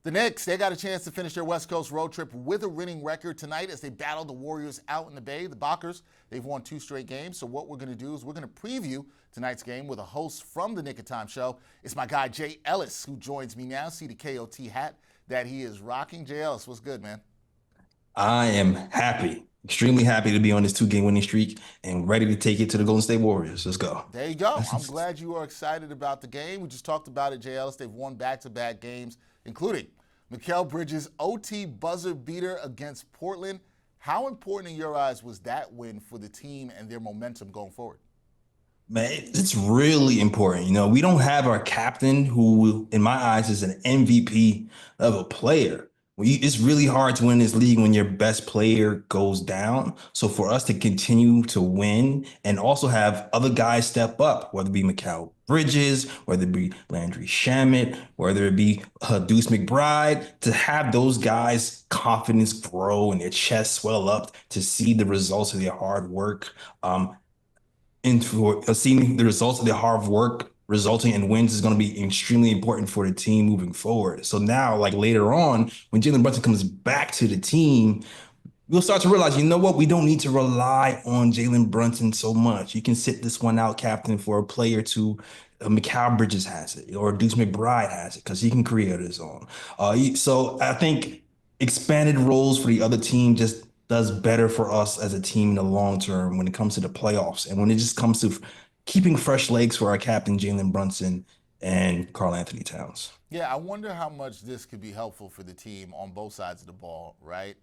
The Knicks, they got a chance to finish their West Coast road trip with a winning record tonight as they battled the Warriors out in the Bay. The Bockers, they've won 2 straight games. So what we're going to do is we're going to preview tonight's game with a host from the Knick of Time Show. It's my guy, Jay Ellis, who joins me now. See the KOT hat that he is rocking. Jay Ellis, what's good, man? I am happy, extremely happy to be on this 2-game winning streak and ready to take it to the Golden State Warriors. Let's go. There you go. I'm glad you are excited about the game. We just talked about it, Jay Ellis. They've won back-to-back games, including Mikal Bridges' OT buzzer beater against Portland. How important in your eyes was that win for the team and their momentum going forward? Man, it's really important. We don't have our captain who, in my eyes, is an MVP of a player. It's really hard to win this league when your best player goes down. So for us to continue to win and also have other guys step up, whether it be Mikal Bridges, whether it be Landry Shamet, whether it be Deuce McBride, to have those guys' confidence grow and their chest swell up to see the results of their hard work, and for seeing the results of their hard work resulting in wins is going to be extremely important for the team moving forward. So now, like later on, when Jalen Brunson comes back to the team, we'll start to realize, you know what? We don't need to rely on Jalen Brunson so much. You can sit this one out, captain, for a player to Mikal Bridges has it, or Deuce McBride has it, because he can create his own. So I think expanded roles for the other team just does better for us as a team in the long term when it comes to the playoffs. And when it just comes to keeping fresh legs for our captain, Jalen Brunson and Karl Anthony Towns. Yeah, I wonder how much this could be helpful for the team on both sides of the ball, right?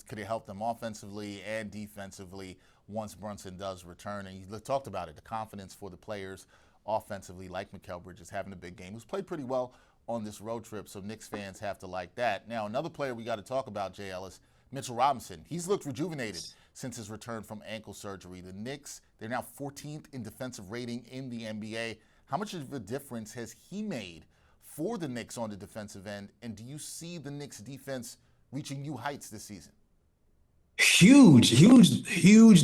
Could it help them offensively and defensively once Brunson does return? And you talked about it, the confidence for the players offensively, like Mikal Bridges having a big game, who's played pretty well on this road trip, so Knicks fans have to like that. Now, another player we got to talk about, Jay Ellis, Mitchell Robinson. He's looked rejuvenated since his return from ankle surgery. The Knicks, they're now 14th in defensive rating in the NBA. How much of a difference has he made for the Knicks on the defensive end? And do you see the Knicks defense reaching new heights this season? Huge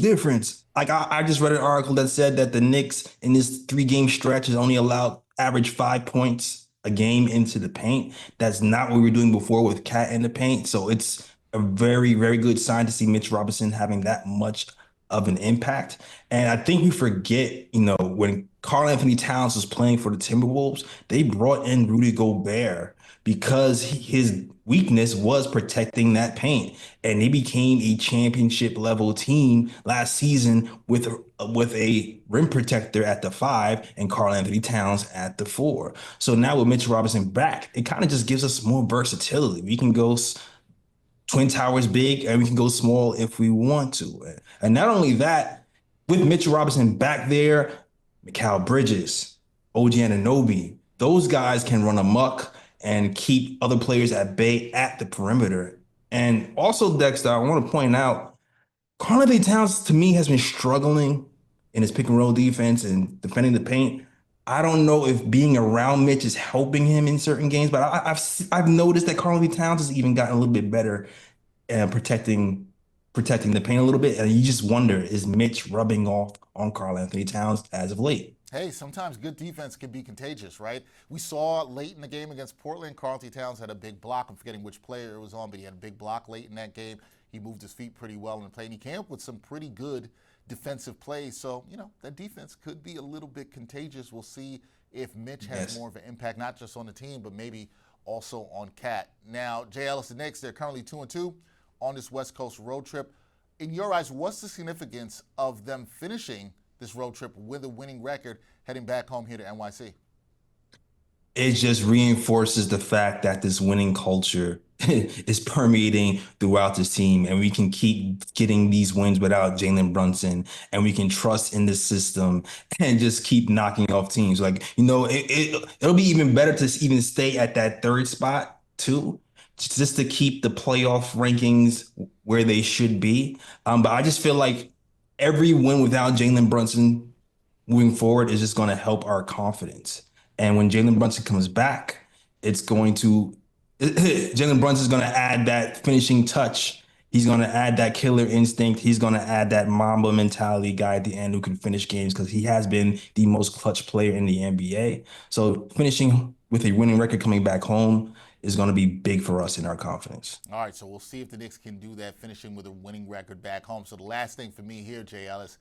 difference. Like I just read an article that said that the Knicks in this 3-game stretch has only allowed average 5 points a game into the paint. That's not what we were doing before with Cat in the paint. So it's a very, very good sign to see Mitch Robinson having that much of an impact. And I think we forget, when Karl Anthony Towns was playing for the Timberwolves, they brought in Rudy Gobert because his weakness was protecting that paint. And they became a championship level team last season with a rim protector at the 5 and Karl Anthony Towns at the 4. So now with Mitch Robinson back, it kind of just gives us more versatility. We can go Twin Towers big, and we can go small if we want to. And not only that, with Mitchell Robinson back there, Mikal Bridges, OG Anunoby, those guys can run amok and keep other players at bay at the perimeter. And also, Dexter, I want to point out, Karl Anthony Towns, to me, has been struggling in his pick and roll defense and defending the paint. I don't know if being around Mitch is helping him in certain games, but I've noticed that Karl Anthony Towns has even gotten a little bit better at protecting the paint a little bit. And you just wonder, is Mitch rubbing off on Karl Anthony Towns as of late? Hey, sometimes good defense can be contagious, right? We saw late in the game against Portland, Karl Anthony Towns had a big block. I'm forgetting which player it was on, but he had a big block late in that game. He moved his feet pretty well in the play, and he came up with some pretty good defensive plays. So, that defense could be a little bit contagious. We'll see if Mitch has more of an impact, not just on the team, but maybe also on Cat. Now, Jay Ellis, the Knicks, they're currently 2-2 on this West Coast road trip. In your eyes, what's the significance of them finishing this road trip with a winning record heading back home here to NYC? It just reinforces the fact that this winning culture is permeating throughout this team, and we can keep getting these wins without Jalen Brunson, and we can trust in the system and just keep knocking off teams. It'll be even better to even stay at that 3rd spot too, just to keep the playoff rankings where they should be. But I just feel like every win without Jalen Brunson moving forward is just going to help our confidence. And when Jalen Brunson comes back, Jalen Brunson is going to add that finishing touch. He's going to add that killer instinct. He's going to add that Mamba mentality guy at the end who can finish games because he has been the most clutch player in the NBA. So finishing with a winning record coming back home is going to be big for us in our confidence. All right, so we'll see if the Knicks can do that, finishing with a winning record back home. So the last thing for me here, Jay Ellis,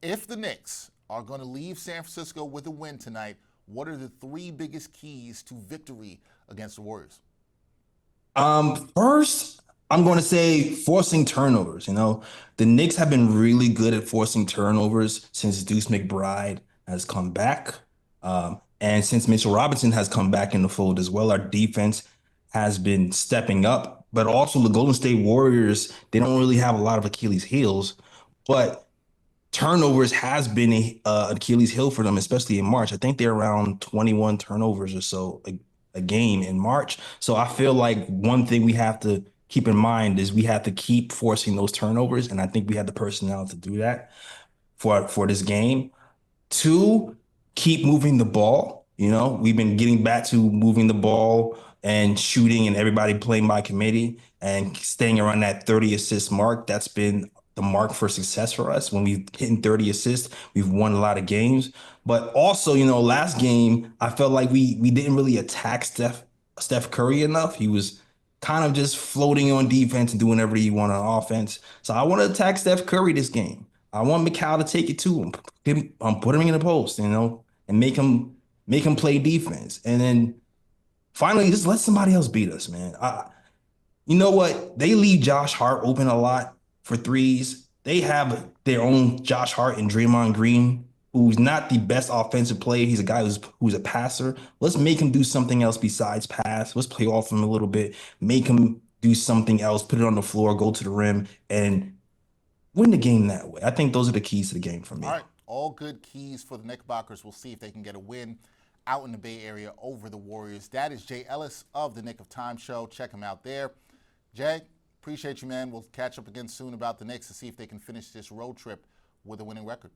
if the Knicks are going to leave San Francisco with a win tonight, what are the 3 biggest keys to victory against the Warriors? First, I'm going to say forcing turnovers. The Knicks have been really good at forcing turnovers since Deuce McBride has come back. And since Mitchell Robinson has come back in the fold as well, our defense has been stepping up. But also the Golden State Warriors, they don't really have a lot of Achilles heels, but turnovers has been a Achilles heel for them, especially in March. I think they're around 21 turnovers or so a game in March. So I feel like one thing we have to keep in mind is we have to keep forcing those turnovers, and I think we have the personnel to do that for this game. 2, keep moving the ball. We've been getting back to moving the ball and shooting and everybody playing by committee and staying around that 30 assist mark. That's been the mark for success for us. When we've hit 30 assists, we've won a lot of games. But also, last game, I felt like we didn't really attack Steph Curry enough. He was kind of just floating on defense and doing whatever he wanted on offense. So I want to attack Steph Curry this game. I want Mikal to take it to him, put him in the post, and make him play defense. And then finally, just let somebody else beat us, man. You know what? They leave Josh Hart open a lot for threes. They have their own Josh Hart and Draymond Green, who's not the best offensive player. He's a guy who's a passer. Let's make him do something else besides pass. Let's play off him a little bit. Make him do something else, put it on the floor, go to the rim, and win the game that way. I think those are the keys to the game for me. All right, all good keys for the Knickerbockers. We'll see if they can get a win out in the Bay Area over the Warriors. That is Jay Ellis of the Knick of Time Show. Check him out there. Jay, appreciate you, man. We'll catch up again soon about the Knicks to see if they can finish this road trip with a winning record.